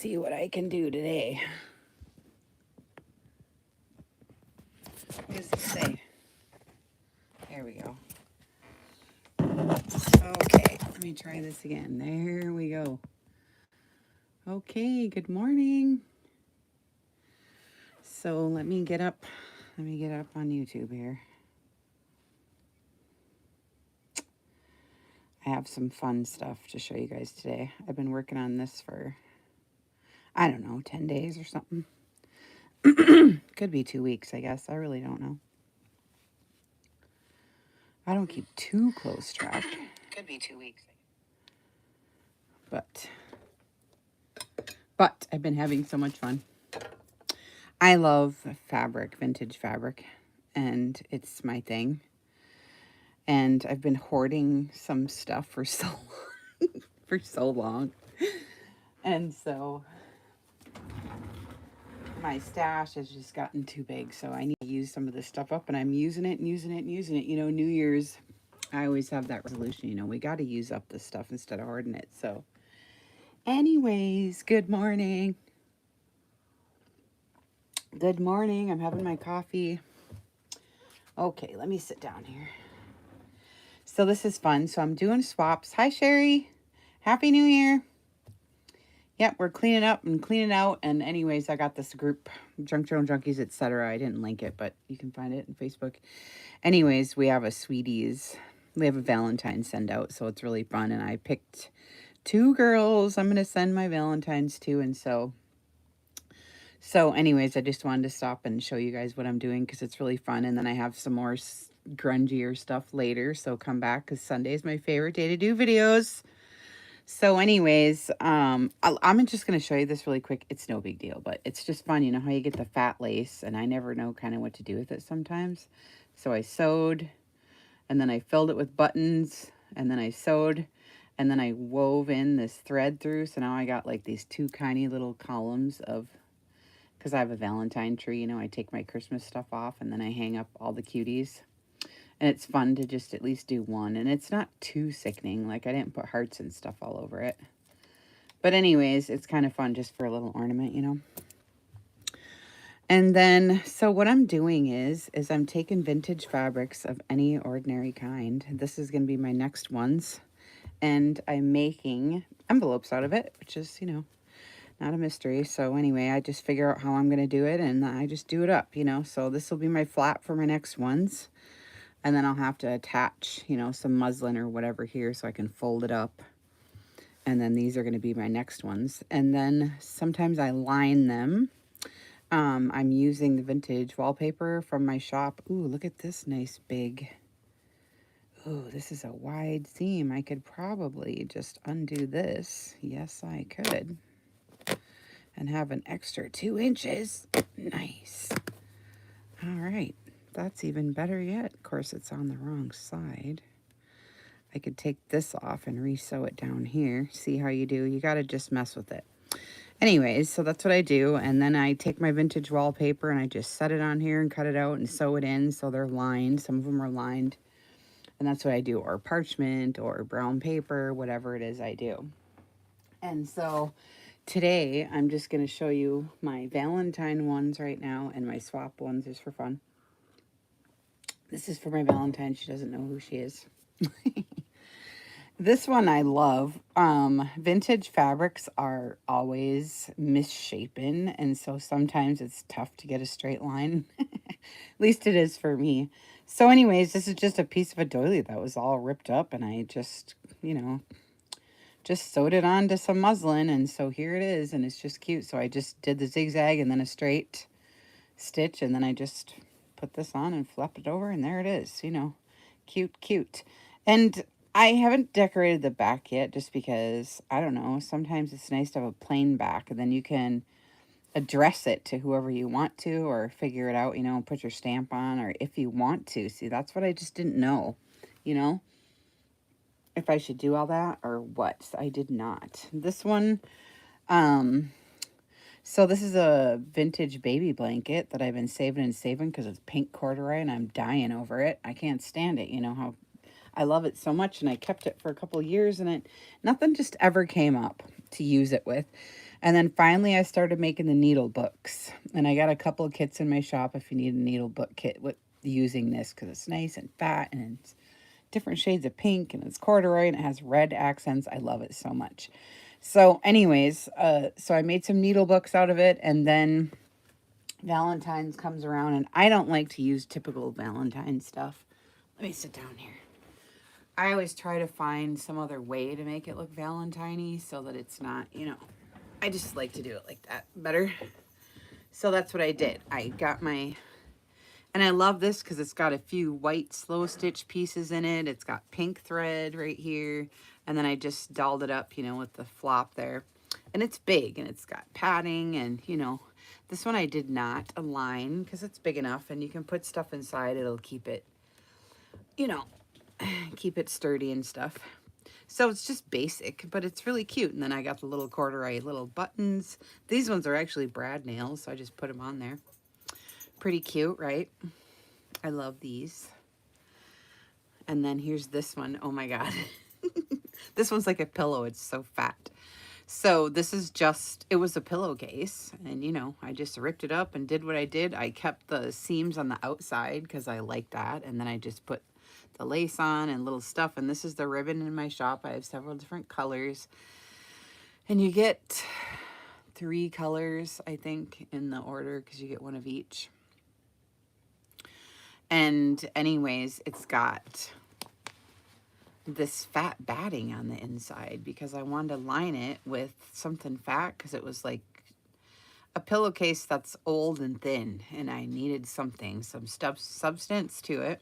see what I can do today. What does it say? There we go. Okay, let me try this again. There we go. Okay, good morning. So let me get up on YouTube here. I have some fun stuff to show you guys today. I've been working on this for, I don't know, 10 days or something. Could be 2 weeks, I guess. I really don't know. I don't keep too close track. Could be 2 weeks. But I've been having so much fun. I love fabric, vintage fabric, and it's my thing. And I've been hoarding some stuff for so long. And so my stash has just gotten too big, so I need to use some of this stuff up, and I'm using it. You know, New Year's, I always have that resolution, you know, we got to use up this stuff instead of hoarding it. So anyways, good morning. Good morning. I'm having my coffee. Okay, let me sit down here. So this is fun. So I'm doing swaps. Hi, Sherry. Happy New Year. Yep, we're cleaning up and cleaning out. And anyways, I got this group, Junk Journal Junkies, etc. I didn't link it, but you can find it on Facebook. Anyways, we have a Sweeties. We have a Valentine's send out, so it's really fun. And I picked 2 girls I'm going to send my Valentine's to. And so anyways, I just wanted to stop and show you guys what I'm doing because it's really fun. And then I have some more grungier stuff later, so come back because Sunday is my favorite day to do videos. So anyways, I'm just going to show you this really quick. It's no big deal, but it's just fun. You know how you get the fat lace, and I never know kind of what to do with it sometimes. So I sewed, and then I filled it with buttons, and then I sewed, and then I wove in this thread through. So now I got like these 2 tiny little columns of, because I have a Valentine tree, you know, I take my Christmas stuff off, and then I hang up all the cuties. And it's fun to just at least do one. And it's not too sickening. Like, I didn't put hearts and stuff all over it. But anyways, it's kind of fun just for a little ornament, you know. And then, so what I'm doing is I'm taking vintage fabrics of any ordinary kind. This is going to be my next ones. And I'm making envelopes out of it, which is, you know, not a mystery. So anyway, I just figure out how I'm going to do it. And I just do it up, you know. So this will be my flap for my next ones. And then I'll have to attach, you know, some muslin or whatever here so I can fold it up. And then these are going to be my next ones. And then sometimes I line them. I'm using the vintage wallpaper from my shop. Ooh, look at this nice big. Ooh, this is a wide seam. I could probably just undo this. Yes, I could. And have an extra 2 inches. Nice. All right. That's even better yet. Of course, it's on the wrong side. I could take this off and re-sew it down here. See how you do? You got to just mess with it. Anyways, so that's what I do. And then I take my vintage wallpaper and I just set it on here and cut it out and sew it in so they're lined. Some of them are lined. And that's what I do. Or parchment or brown paper, whatever it is I do. And so today I'm just going to show you my Valentine ones right now and my swap ones just for fun. This is for my Valentine. She doesn't know who she is. This one I love. Vintage fabrics are always misshapen, and so sometimes it's tough to get a straight line. At least it is for me. So anyways, this is just a piece of a doily that was all ripped up, and I just, you know, just sewed it onto some muslin, and so here it is, and it's just cute. So I just did the zigzag and then a straight stitch, and then I just put this on and flip it over, and there it is, you know, cute. And I haven't decorated the back yet just because, I don't know, sometimes it's nice to have a plain back, and then you can address it to whoever you want to, or figure it out, you know, put your stamp on, or if you want to. See, that's what I just didn't know, you know, if I should do all that or what. I did not. This one, so this is a vintage baby blanket that I've been saving because it's pink corduroy and I'm dying over it. I can't stand it. You know how I love it so much, and I kept it for a couple of years, and nothing just ever came up to use it with. And then finally I started making the needle books. And I got a couple of kits in my shop if you need a needle book kit with using this, because it's nice and fat and it's different shades of pink and it's corduroy and it has red accents. I love it so much. So anyways, so I made some needle books out of it, and then Valentine's comes around, and I don't like to use typical Valentine stuff. Let me sit down here. I always try to find some other way to make it look Valentine-y so that it's not, you know, I just like to do it like that better. So that's what I did. I got my, and I love this because it's got a few white slow stitch pieces in it. It's got pink thread right here. And then I just dolled it up, you know, with the flop there. And it's big and it's got padding, and, you know, this one I did not align because it's big enough and you can put stuff inside. It'll keep it, you know, keep it sturdy and stuff. So it's just basic, but it's really cute. And then I got the little corduroy little buttons. These ones are actually brad nails, so I just put them on there. Pretty cute, right? I love these. And then here's this one. Oh my God. This one's like a pillow. It's so fat. So this is just, it was a pillowcase, and you know, I just ripped it up and did what I did. I kept the seams on the outside because I like that. And then I just put the lace on and little stuff. And this is the ribbon in my shop. I have several different colors, and you get 3 colors, I think, in the order, because you get one of each. And anyways, it's got this fat batting on the inside because I wanted to line it with something fat, because it was like a pillowcase that's old and thin, and I needed something, some substance to it.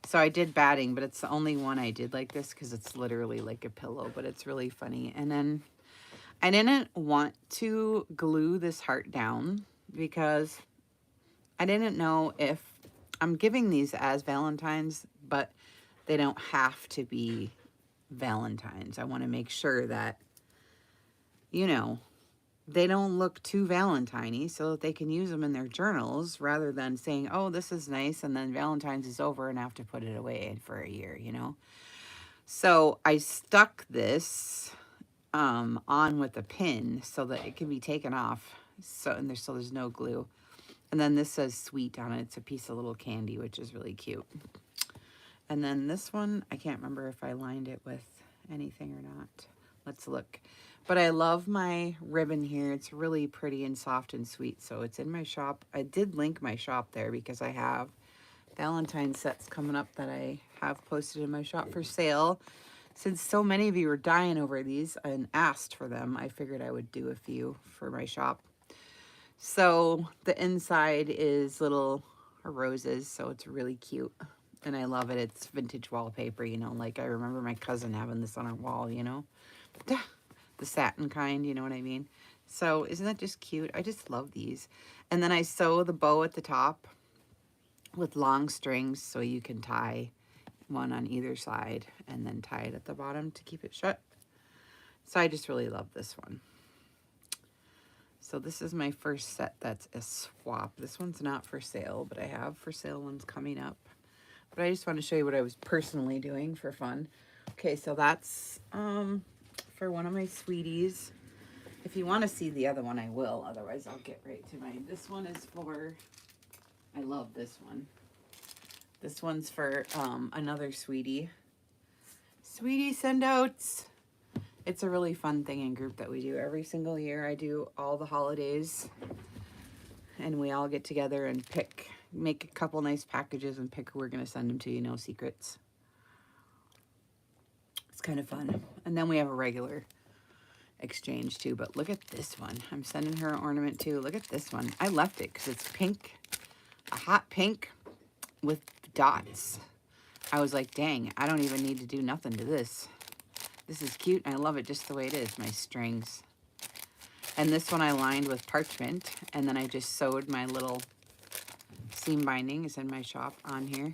So I did batting, but it's the only one I did like this because it's literally like a pillow, but it's really funny. And then I didn't want to glue this heart down because I didn't know if I'm giving these as Valentines, but they don't have to be Valentines. I want to make sure that, you know, they don't look too Valentine-y, so that they can use them in their journals rather than saying, oh, this is nice, and then Valentine's is over and I have to put it away for a year, you know? So I stuck this on with a pin so that it can be taken off. So there's no glue. And then this says sweet on it. It's a piece of little candy, which is really cute. And then this one, I can't remember if I lined it with anything or not. Let's look. But I love my ribbon here. It's really pretty and soft and sweet. So it's in my shop. I did link my shop there because I have Valentine sets coming up that I have posted in my shop for sale. Since so many of you were dying over these and asked for them, I figured I would do a few for my shop. So the inside is little roses, so it's really cute. And I love it. It's vintage wallpaper, you know, like I remember my cousin having this on her wall, you know. The satin kind, you know what I mean? So isn't that just cute? I just love these. And then I sew the bow at the top with long strings so you can tie one on either side and then tie it at the bottom to keep it shut. So I just really love this one. So this is my first set that's a swap. This one's not for sale, but I have for sale ones coming up. But I just want to show you what I was personally doing for fun. Okay, so that's for one of my sweeties. If you want to see the other one, I will. Otherwise, I'll get right to mine. This one is for, I love this one. This one's for another sweetie. Sweetie send outs. It's a really fun thing in group that we do every single year. I do all the holidays, and we all get together and make a couple nice packages and pick who we're going to send them to, you know, secrets. It's kind of fun. And then we have a regular exchange too, but look at this one. I'm sending her an ornament too. Look at this one. I left it because it's pink, a hot pink with dots. I was like, dang, I don't even need to do nothing to this. This is cute, and I love it just the way it is, my strings. And this one I lined with parchment, and then I just sewed my little seam binding. It's in my shop on here.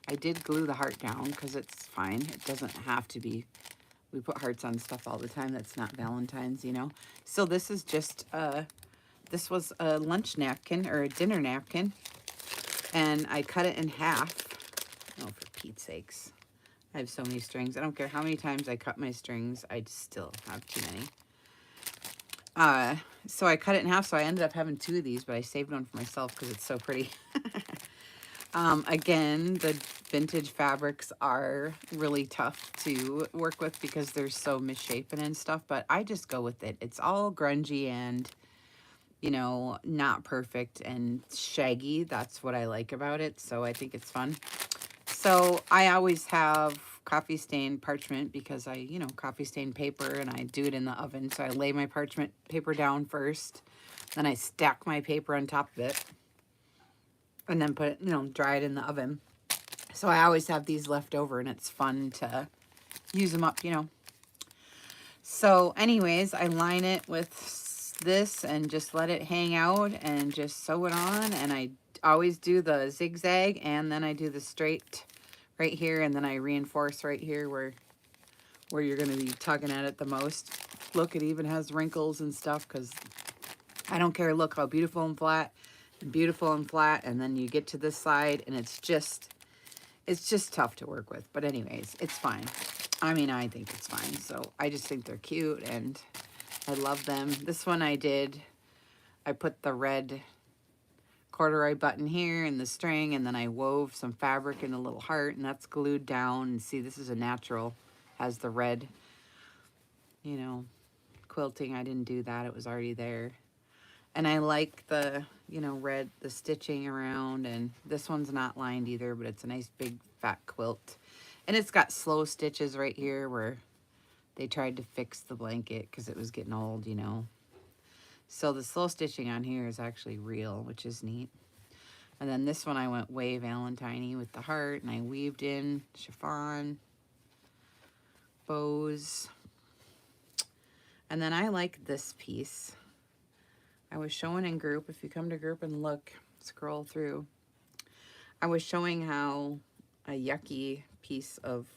I did glue the heart down because it's fine. It doesn't have to be. We put hearts on stuff all the time that's not Valentine's, you know. So this is just, this was a lunch napkin or a dinner napkin, and I cut it in half. Oh, for Pete's sakes. I have so many strings. I don't care how many times I cut my strings. I still have too many. So I cut it in half, so I ended up having 2 of these, but I saved one for myself because it's so pretty. Again, the vintage fabrics are really tough to work with because they're so misshapen and stuff, but I just go with it. It's all grungy and, you know, not perfect and shaggy. That's what I like about it, so I think it's fun. So I always have coffee stain parchment because I, you know, coffee stain paper, and I do it in the oven. So I lay my parchment paper down first, then I stack my paper on top of it, and then put it, you know, dry it in the oven. So I always have these left over, and it's fun to use them up, you know. So anyways, I line it with this and just let it hang out and just sew it on. And I always do the zigzag, and then I do the straight right here, and then I reinforce right here where you're going to be tugging at it the most. Look, it even has wrinkles and stuff because I don't care. Look how beautiful and flat, and then you get to this side, and it's just tough to work with. But anyways, it's fine. I mean, I think it's fine. So I just think they're cute, and I love them. This one I put the red corduroy button here and the string, and then I wove some fabric in a little heart, and that's glued down. And see, this is a natural, has the red, you know, quilting. I didn't do that. It was already there. And I like the, you know, red, the stitching around, and this one's not lined either, but it's a nice big fat quilt. And it's got slow stitches right here where they tried to fix the blanket because it was getting old, you know. So the slow stitching on here is actually real, which is neat. And then this one I went way Valentine-y with the heart, and I weaved in chiffon, bows. And then I like this piece. I was showing in group, if you come to group and look, scroll through, I was showing how a yucky piece of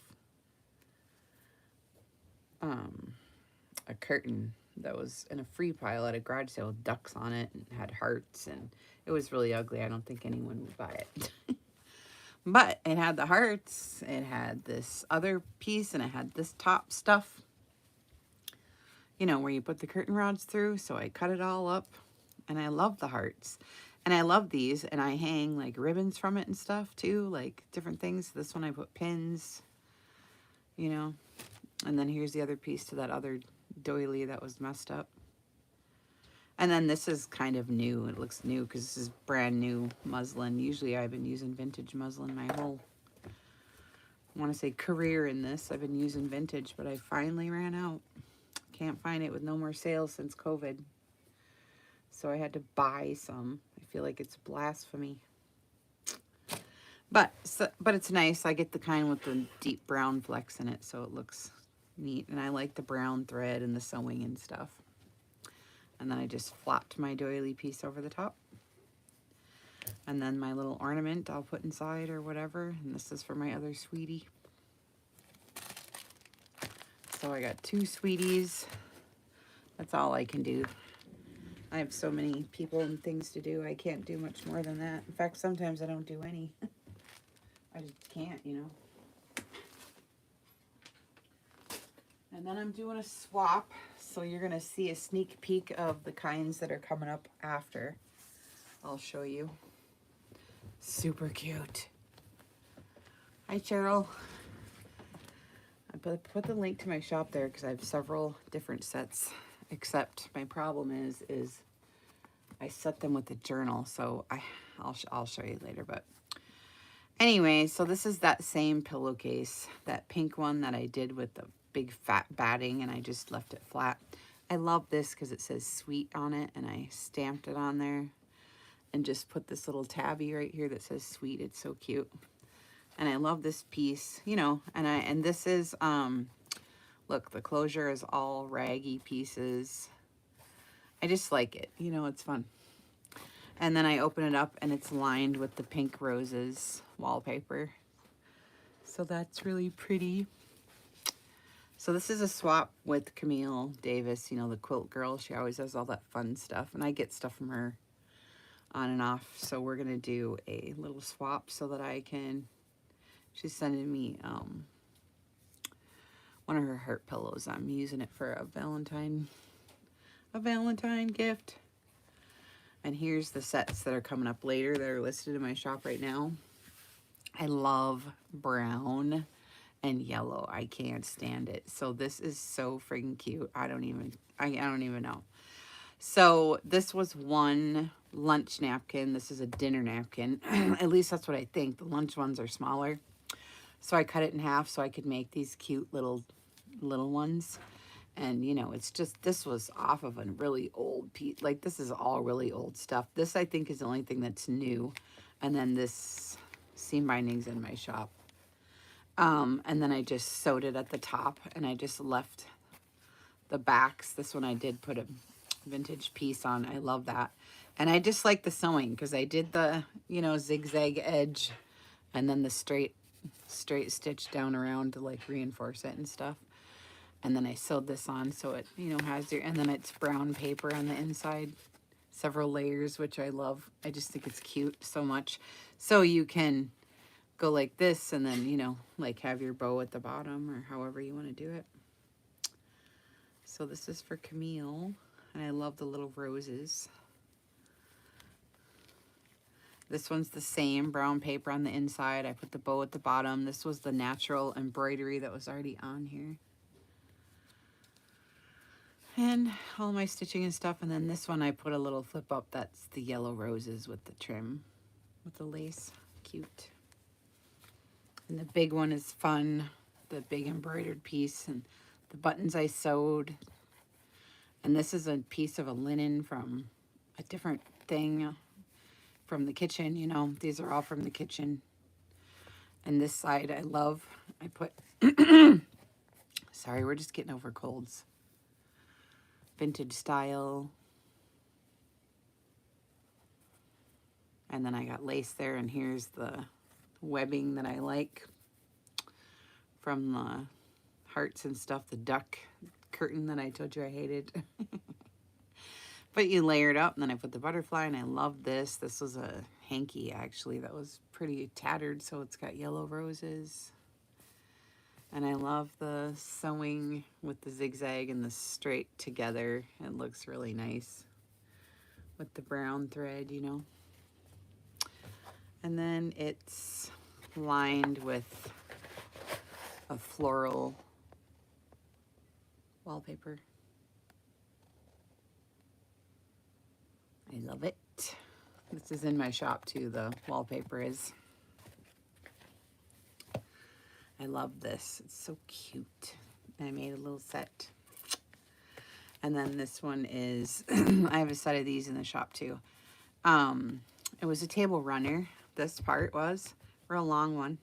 a curtain that was in a free pile at a garage sale with ducks on it and had hearts, and it was really ugly. I don't think anyone would buy it. But it had the hearts, it had this other piece, and it had this top stuff, you know, where you put the curtain rods through. So I cut it all up, and I love the hearts. And I love these, and I hang like ribbons from it and stuff too, like different things. This one I put pins, you know. And then here's the other piece to that other doily that was messed up. And then this is kind of new. It looks new because this is brand new muslin. Usually I've been using vintage muslin my whole, I want to say, career in this. I've been using vintage, but I finally ran out. Can't find it with no more sales since COVID. So I had to buy some. I feel like it's blasphemy. But it's nice. I get the kind with the deep brown flecks in it, so it looks neat. And I like the brown thread and the sewing and stuff. And then I just flopped my doily piece over the top. And then my little ornament I'll put inside or whatever. And this is for my other sweetie. So I got 2 sweeties. That's all I can do. I have so many people and things to do. I can't do much more than that. In fact, sometimes I don't do any. I just can't, you know. And then I'm doing a swap. So you're going to see a sneak peek of the kinds that are coming up after. I'll show you. Super cute. Hi, Cheryl. I put the link to my shop there because I have several different sets. Except my problem is I set them with a journal. So I'll show you later. But anyway, so this is that same pillowcase. That pink one that I did with the big fat batting, and I just left it flat. I love this because it says sweet on it, and I stamped it on there and just put this little tabby right here that says sweet. It's so cute. And I love this piece, you know, and this is look, the closure is all raggy pieces. I just like it, you know, it's fun. And then I open it up and it's lined with the pink roses wallpaper. So that's really pretty. So this is a swap with Camille Davis, you know, the quilt girl. She always does all that fun stuff, and I get stuff from her on and off. So we're going to do a little swap so that I can, she's sending me one of her heart pillows. I'm using it for a Valentine. a Valentine gift. And here's the sets that are coming up later that are listed in my shop right now. I love brown and yellow. I can't stand it. So this is so freaking cute. I don't even know. So this was one lunch napkin. This is a dinner napkin. At least that's what I think. The lunch ones are smaller. So I cut it in half so I could make these cute little ones. And, you know, it's just, this was off of a really old piece. Like, this is all really old stuff. This, I think, is the only thing that's new. And then this seam binding's in my shop. And then I just sewed it at the top, and I just left the backs. This one I did put a vintage piece on. I love that. And I just like the sewing because I did the, you know, zigzag edge and then the straight stitch down around to like reinforce it and stuff. And then I sewed this on so it, you know, has your, and then it's brown paper on the inside, several layers, which I love. I just think it's cute so much. So you can go like this and then, you know, like have your bow at the bottom or however you want to do it. So this is for Camille, and I love the little roses. This one's the same, brown paper on the inside. I put the bow at the bottom. This was the natural embroidery that was already on here. And all my stitching and stuff. And then this one I put a little flip up. That's the yellow roses with the trim, with the lace. Cute. And the big one is fun. The big embroidered piece and the buttons I sewed. And this is a piece of a linen from a different thing from the kitchen. You know, these are all from the kitchen. And this side I love. I put, sorry, we're just getting over colds. Vintage style. And then I got lace there, and here's the webbing that I like from the hearts and stuff, the duck curtain that I told you I hated. But you layer it up, and then I put the butterfly, and I love this. This was a hanky, actually, that was pretty tattered, so it's got yellow roses. And I love the sewing with the zigzag and the straight together. It looks really nice with the brown thread, you know. And then it's lined with a floral wallpaper. I love it. This is in my shop too, the wallpaper is. I love this. It's so cute. I made a little set. And then this one is, I have a set of these in the shop too. It was a table runner. This part was, real long one.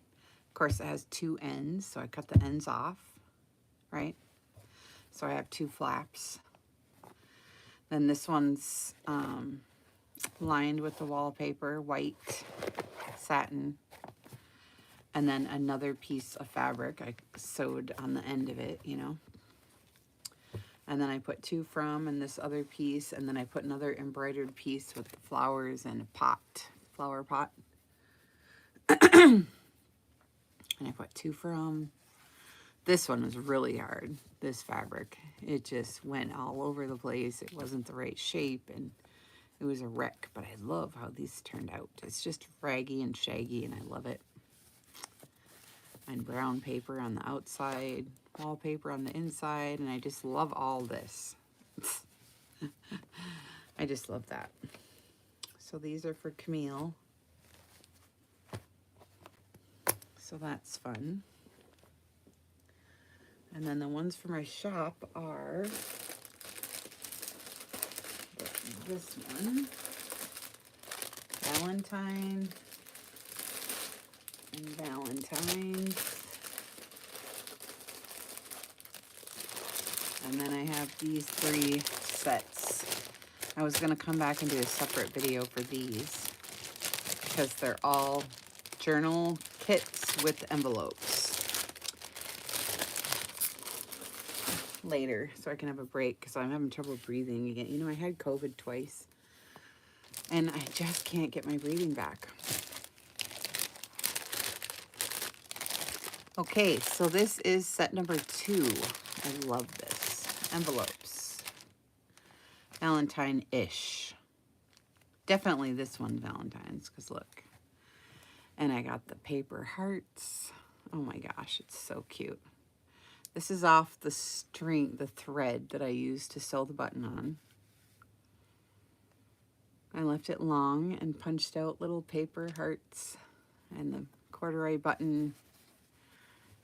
Of course, it has two ends, so I cut the ends off, right? So I have two flaps. Then this one's lined with the wallpaper, white satin. And then another piece of fabric I sewed on the end of it, you know. And then I put two from and this other piece, and then I put another embroidered piece with the flowers and a pot, flower pot. And I put two from. This one was really hard, this fabric. It just went all over the place. It wasn't the right shape, and it was a wreck, but I love how these turned out. It's just raggy and shaggy, and I love it. And brown paper on the outside, wallpaper on the inside, and I just love all this. I just love that. So these are for Camille. So that's fun. And then the ones for my shop are this one, Valentine, and Valentine's. And then I have these three sets. I was going to come back and do a separate video for these because they're all journal kits with envelopes later, so I can have a break because I'm having trouble breathing again. You know, I had COVID twice and I just can't get my breathing back. Okay, so this is set number 2. I love this. Envelopes. Valentine-ish. Definitely this one Valentine's, because look. And I got the paper hearts. Oh my gosh, it's so cute. This is off the string, the thread that I used to sew the button on. I left it long and punched out little paper hearts and the corduroy button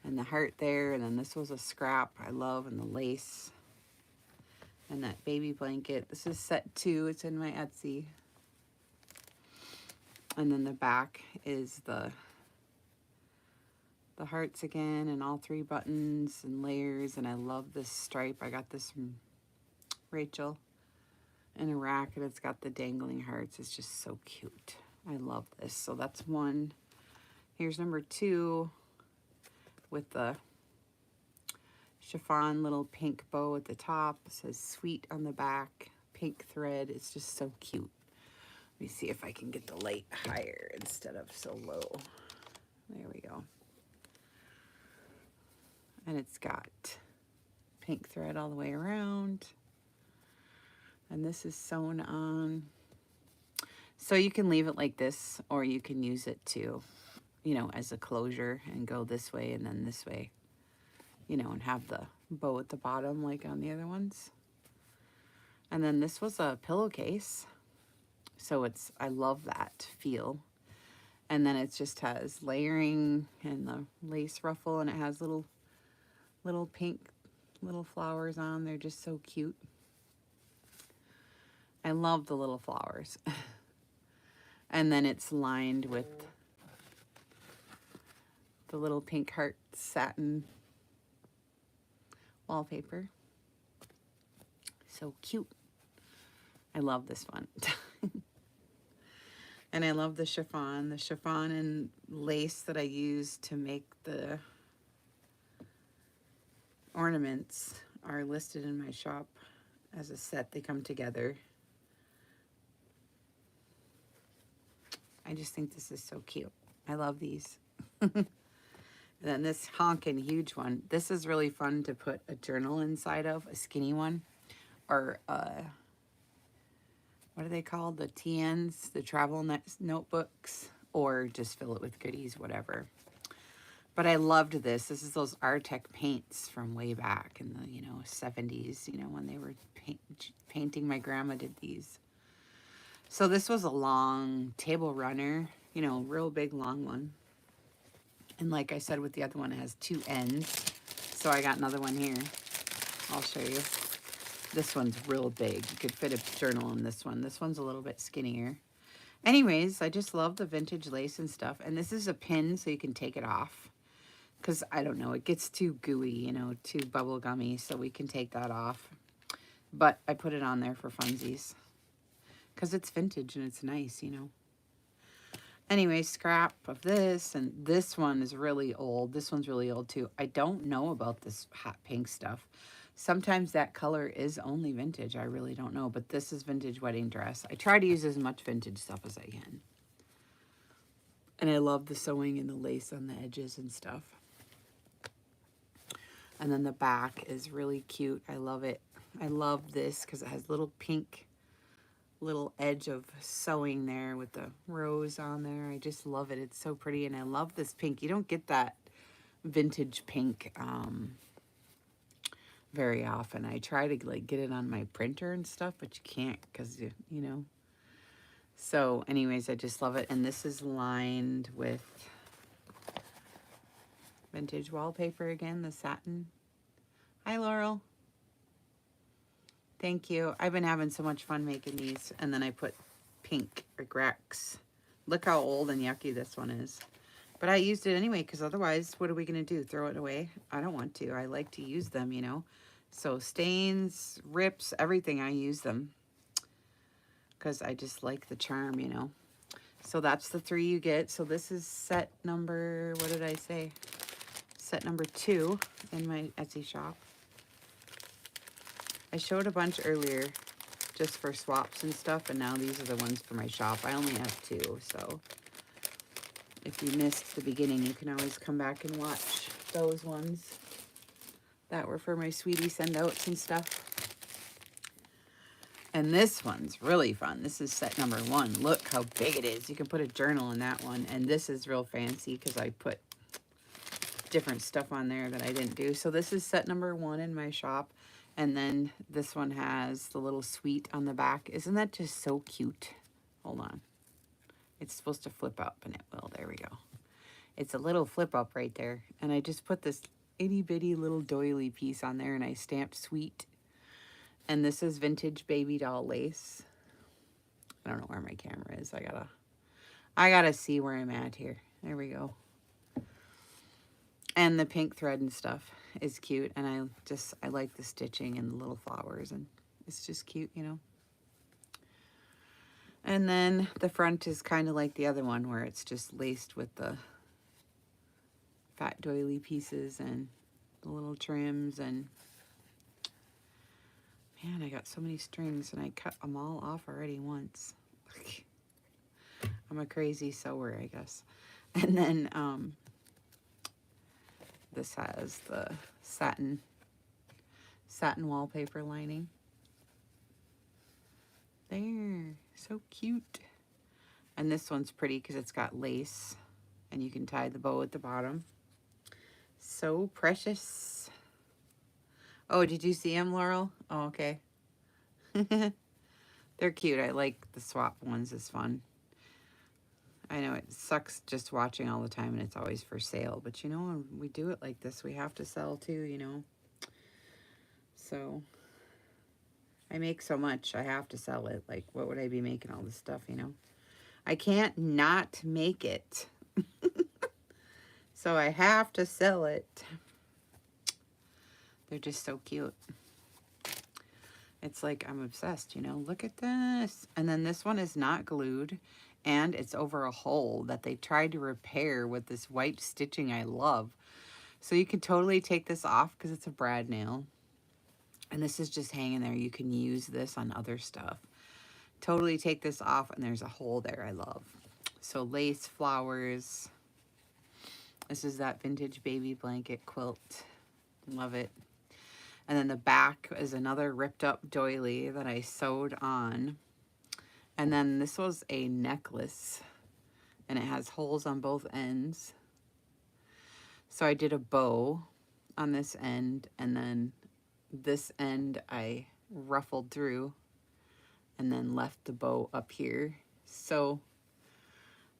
and the heart there. And then this was a scrap I love, and the lace and that baby blanket. This is set 2. It's in my Etsy. And then the back is the hearts again, and all 3 buttons and layers. And I love this stripe. I got this from Rachel in a rack, and it's got the dangling hearts. It's just so cute. I love this. So that's 1. Here's number 2 with the chiffon little pink bow at the top. It says sweet on the back, pink thread. It's just so cute. Let me see if I can get the light higher instead of so low. There we go. And it's got pink thread all the way around. And this is sewn on. So you can leave it like this, or you can use it to, you know, as a closure and go this way and then this way, you know, and have the bow at the bottom like on the other ones. And then this was a pillowcase. So it's, I love that feel. And then it just has layering and the lace ruffle, and it has little pink little flowers on. They're just so cute. I love the little flowers. And then it's lined with the little pink heart satin wallpaper. So cute. I love this one. And I love the chiffon and lace that I used to make the ornaments are listed in my shop as a set. They come together. I just think this is so cute. I love these. And then this honkin' huge one. This is really fun to put a journal inside of, a skinny one. Or, what are they called? The TNs, the travel notebooks. Or just fill it with goodies, whatever. But I loved this. This is those Artec paints from way back in the, you know, 70s, you know, when they were painting. My grandma did these. So this was a long table runner, you know, real big long one. And like I said with the other one, it has 2 ends. So I got another one here. I'll show you. This one's real big. You could fit a journal in this one. This one's a little bit skinnier. Anyways, I just love the vintage lace and stuff. And this is a pin, so you can take it off. Because, I don't know, it gets too gooey, you know, too bubble gummy. So we can take that off. But I put it on there for funsies. Because it's vintage and it's nice, you know. Anyway, scrap of this, and this one is really old. This one's really old too. I don't know about this hot pink stuff. Sometimes that color is only vintage. I really don't know, but this is vintage wedding dress. I try to use as much vintage stuff as I can. And I love the sewing and the lace on the edges and stuff. And then the back is really cute. I love it. I love this because it has little pink little edge of sewing there with the rose on there. I just love it. It's so pretty, and I love this pink. You don't get that vintage pink very often. I try to like get it on my printer and stuff, but you can't because you know. So anyways, I just love it. And this is lined with vintage wallpaper again, the satin. Hi, Laurel. Thank you. I've been having so much fun making these. And then I put pink or Grex. Look how old and yucky this one is. But I used it anyway, because otherwise, what are we going to do? Throw it away? I don't want to. I like to use them, you know. So stains, rips, everything, I use them. Because I just like the charm, you know. So that's the 3 you get. So this is set number, what did I say? Set number 2 in my Etsy shop. I showed a bunch earlier just for swaps and stuff, and now these are the ones for my shop. I only have 2, so if you missed the beginning, you can always come back and watch those ones that were for my sweetie send outs and stuff. And this one's really fun. This is set number 1. Look how big it is. You can put a journal in that one. And this is real fancy because I put different stuff on there that I didn't do. So this is set number 1 in my shop. And then this one has the little suite on the back. Isn't that just so cute? Hold on. It's supposed to flip up, and it will. There we go. It's a little flip up right there. And I just put this itty bitty little doily piece on there, and I stamped sweet. And this is vintage baby doll lace. I don't know where my camera is. I gotta see where I'm at here. There we go. And the pink thread and stuff is cute. And I like the stitching and the little flowers, and it's just cute, you know. And then the front is kind of like the other one where it's just laced with the fat doily pieces and the little trims. And man, I got so many strings and I cut them all off already once. I'm a crazy sewer, I guess. And then this has the satin wallpaper lining. There, so cute. And this one's pretty because it's got lace and you can tie the bow at the bottom. So precious. Oh, did you see them, Laurel? Oh, okay. They're cute. I like the swap ones. It's fun. I know it sucks just watching all the time and it's always for sale. But you know, when we do it like this, we have to sell too, you know. So I make so much, I have to sell it. Like, what would I be making all this stuff, you know? I can't not make it. So I have to sell it. They're just so cute. It's like I'm obsessed, you know. Look at this. And then this one is not glued. And it's over a hole that they tried to repair with this white stitching I love. So you can totally take this off because it's a brad nail. And this is just hanging there. You can use this on other stuff. Totally take this off and there's a hole there I love. So lace, flowers. This is that vintage baby blanket quilt. Love it. And then the back is another ripped up doily that I sewed on. And then this was a necklace. And it has holes on both ends. So I did a bow on this end. And then this end I ruffled through. And then left the bow up here. So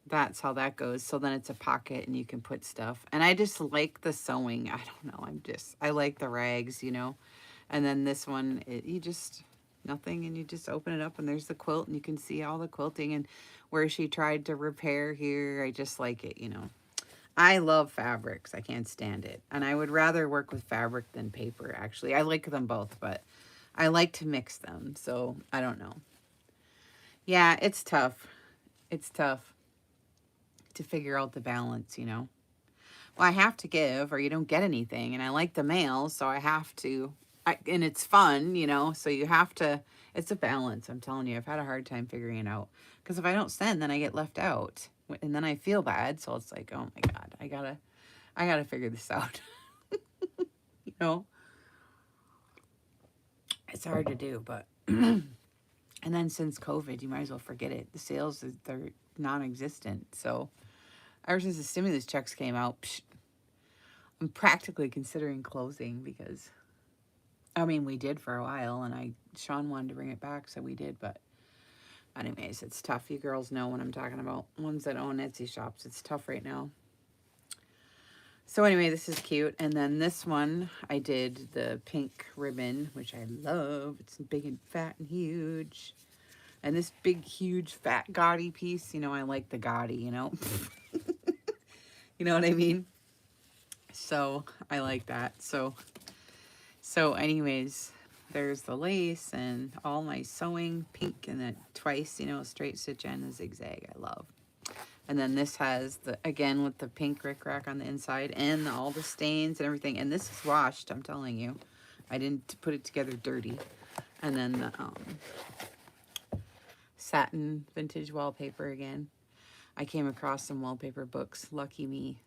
that's how that goes. So then it's a pocket and you can put stuff. And I just like the sewing. I don't know. I like the rags, you know. And then this one, you just, nothing. And you just open it up and there's the quilt. And you can see all the quilting and where she tried to repair here. I just like it, you know. I love fabrics. I can't stand it. And I would rather work with fabric than paper, actually. I like them both, but I like to mix them. So I don't know. Yeah, it's tough. It's tough to figure out the balance, you know. Well, I have to give or you don't get anything. And I like the mail, so I have to. And it's fun, you know, so you have to. It's a balance, I'm telling you. I've had a hard time figuring it out. Because if I don't send, then I get left out. And then I feel bad. So it's like, oh my God, I gotta figure this out. You know? It's hard to do, but... And then since COVID, you might as well forget it. The sales, they're non-existent. So ever since the stimulus checks came out, I'm practically considering closing because, I mean, we did for a while and Sean wanted to bring it back, so we did. But anyways, it's tough. You girls know what I'm talking about. Ones that own Etsy shops, it's tough right now. So anyway, this is cute. And then this one, I did the pink ribbon, which I love. It's big and fat and huge. And this big, huge, fat, gaudy piece, you know, I like the gaudy, you know. You know what I mean? So I like that. So anyways, there's the lace and all my sewing, pink, and then twice, you know, straight stitch and a zigzag I love. And then this has, again, with the pink rickrack on the inside and all the stains and everything. And this is washed, I'm telling you. I didn't put it together dirty. And then the satin vintage wallpaper again. I came across some wallpaper books. Lucky me.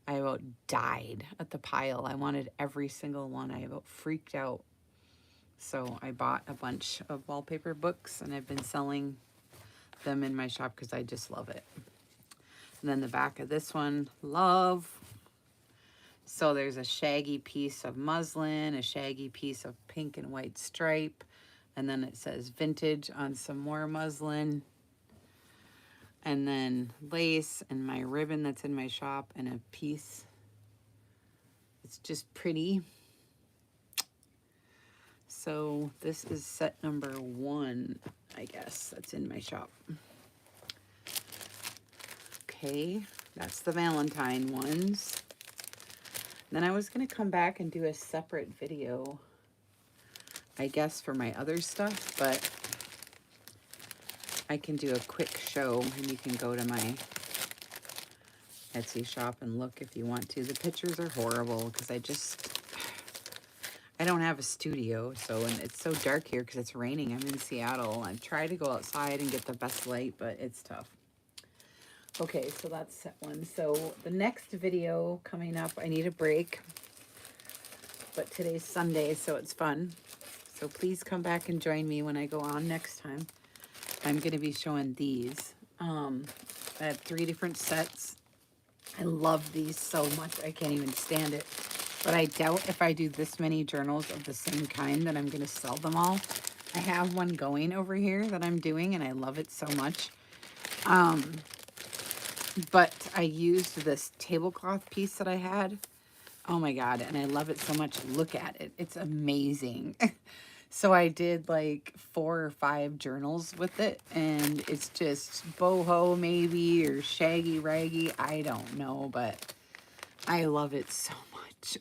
I about died at the pile. I wanted every single one. I about freaked out. So I bought a bunch of wallpaper books and I've been selling them in my shop because I just love it. And then the back of this one, love. So there's a shaggy piece of muslin, a shaggy piece of pink and white stripe, and then it says vintage on some more muslin, and then lace and my ribbon that's in my shop and a piece. It's just pretty. So this is set number 1, I guess, that's in my shop. Okay, that's the Valentine ones. Then I was going to come back and do a separate video, I guess, for my other stuff, but I can do a quick show and you can go to my Etsy shop and look if you want to. The pictures are horrible because I don't have a studio, so, and it's so dark here because it's raining. I'm in Seattle. I try to go outside and get the best light, but it's tough. Okay, so that's set 1. So the next video coming up, I need a break, but today's Sunday, so it's fun. So please come back and join me when I go on next time. I'm going to be showing these. I have 3 different sets. I love these so much. I can't even stand it. But I doubt if I do this many journals of the same kind that I'm going to sell them all. I have one going over here that I'm doing, and I love it so much. But I used this tablecloth piece that I had. Oh my God, and I love it so much. Look at it. It's amazing. So I did like 4 or 5 journals with it, and it's just boho maybe, or shaggy raggy. I don't know, but I love it so much.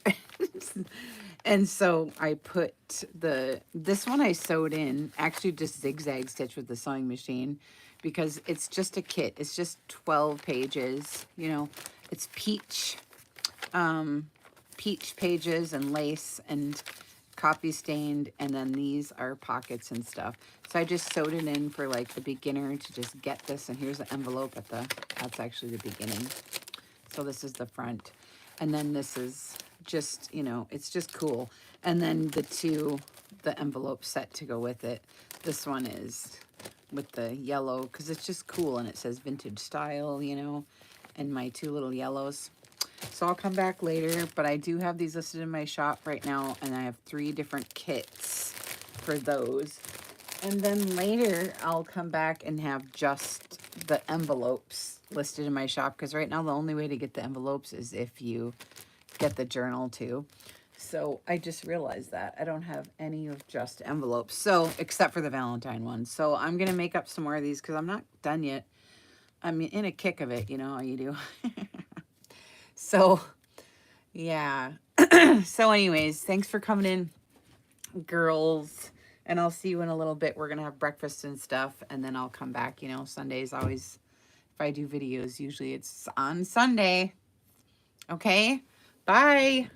And so I put this one I sewed in, actually just zigzag stitch with the sewing machine, because it's just a kit. It's just 12 pages, you know, it's peach pages and lace and copy stained, and then these are pockets and stuff. So I just sewed it in for like the beginner to just get this, and here's the envelope that's actually the beginning. So this is the front, and then this is just, you know, it's just cool. And then the envelope set to go with it. This one is with the yellow because it's just cool, and it says vintage style, you know, and my 2 little yellows. So I'll come back later, but I do have these listed in my shop right now, and I have 3 different kits for those. And then later I'll come back and have just the envelopes listed in my shop, because right now the only way to get the envelopes is if you get the journal too. So I just realized that I don't have any of just envelopes, so except for the Valentine one. So I'm gonna make up some more of these because I'm not done yet. I'm in a kick of it, you know how you do. So yeah. So anyways, thanks for coming in, girls, and I'll see you in a little bit. We're gonna have breakfast and stuff, and then I'll come back. You know, Sundays always, if I do videos, usually it's on Sunday. Okay, bye.